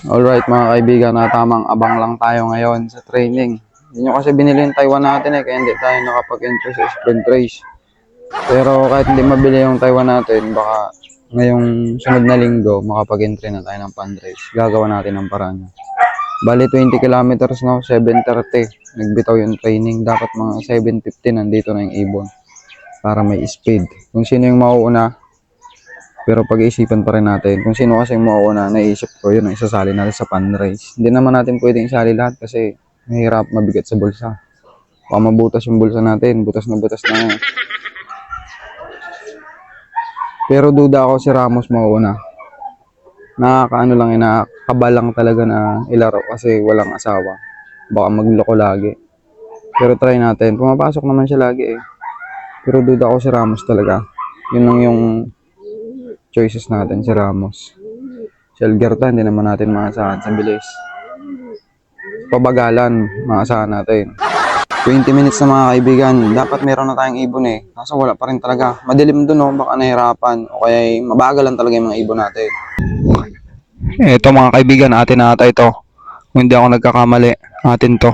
Alright mga kaibigan, na tamang abang lang tayo ngayon sa training. Hindi nyo kasi binili yung Taiwan natin kaya hindi tayo nakapag-entry sa sprint race. Pero kahit hindi mabili yung Taiwan natin, baka ngayong sunod na linggo makapag-entry na tayo ng pan race. Gagawa natin ng paraan. Bali 20 kilometers na, 7:30. Nagbitaw yung training. Dapat mga 7:15 nandito na yung ibon para may speed. Kung sino yung mauuna, pero pag-iisipan pa rin natin kung sino kasi yung mauuna, naisip ko yun ang isasali natin sa pan race. Hindi naman natin pwedeng isali lahat kasi mahirap, mabigat sa bulsa. Baka mabutas yung bulsa natin, butas na yan. Pero duda ako si Ramos mauuna. Nakakaano lang yun, nakakabalang talaga na ilaro kasi walang asawa. Baka magloko lagi. Pero try natin, pumapasok naman siya lagi eh. Pero duda ako si Ramos talaga. Yun lang yung choices natin, si Ramos. Si Algerta, hindi naman natin maasahan sa bilis. Pabagalan, maasahan natin. 20 minutes na mga kaibigan, dapat meron na tayong ibon eh. Kaso wala pa rin talaga. Madilim dun oh, baka nahirapan. O kaya mabagalan talaga yung mga ibon natin. Ito mga kaibigan, atin na ata ito. Kung hindi ako nagkakamali, atin to.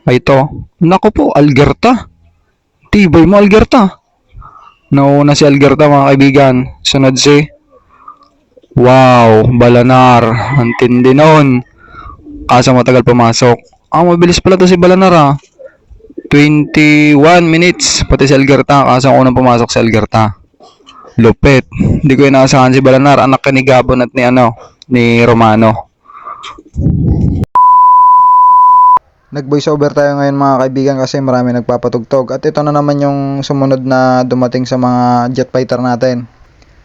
Ay ito. Naku po, Algerta. Tibay mo Algerta. Nauna si Algerta mga kaibigan. Sunod si wow, Balanar. Ang tindi nun. Kaso matagal pumasok. Mabilis pala to si Balanar ah. 21 minutes. Pati si Algerta. Kaso unang pumasok si Algerta. Lupit. Hindi ko inaasahan si Balanar. Anak ka ni Gabon at ni Romano. Nag-voice over tayo ngayon mga kaibigan kasi marami nagpapatugtog. At ito na naman yung sumunod na dumating sa mga jet fighter natin.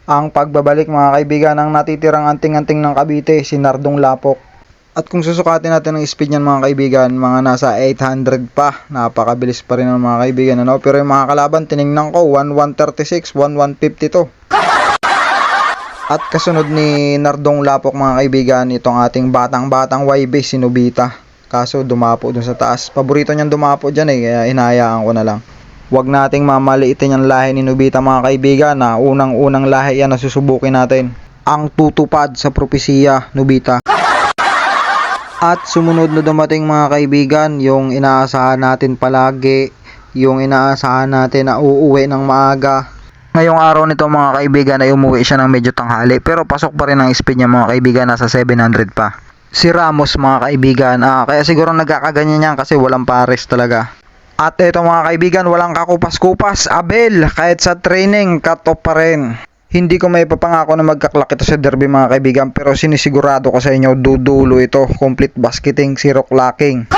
Ang pagbabalik mga kaibigan, ang natitirang anting-anting ng Cavite, si Nardong Lapok. At kung susukatin natin ang speed niyan mga kaibigan, mga nasa 800 pa. Napakabilis pa rin ng mga kaibigan. Ano? Pero yung mga kalaban, tinignan ko, 1136, 1152. At kasunod ni Nardong Lapok mga kaibigan, itong ating batang-batang YB, si Nobita. Kaso dumapo dun sa taas. Paborito niyang dumapo dyan eh, kaya hinahayaan ko na lang. Huwag nating mamaliitin yung lahi ni Nobita mga kaibigan na unang-unang lahi yan na susubukin natin. Ang tutupad sa propesiya, Nobita. At sumunod na dumating mga kaibigan, yung inaasahan natin palagi, yung inaasahan natin na uuwi ng maaga. Ngayong araw nito mga kaibigan ay umuwi siya ng medyo tanghali, pero pasok pa rin ang speed niya mga kaibigan, nasa 700 pa. Si Ramos mga kaibigan, kaya siguro nagkakaganyan yan kasi walang pares talaga. At ito mga kaibigan, walang kakupas-kupas. Abel, kahit sa training, cut off pa rin. Hindi ko may papangako na magkaklak ito sa derby mga kaibigan, pero sinisigurado ko sa inyo, dudulo ito. Complete basketing, zero clacking.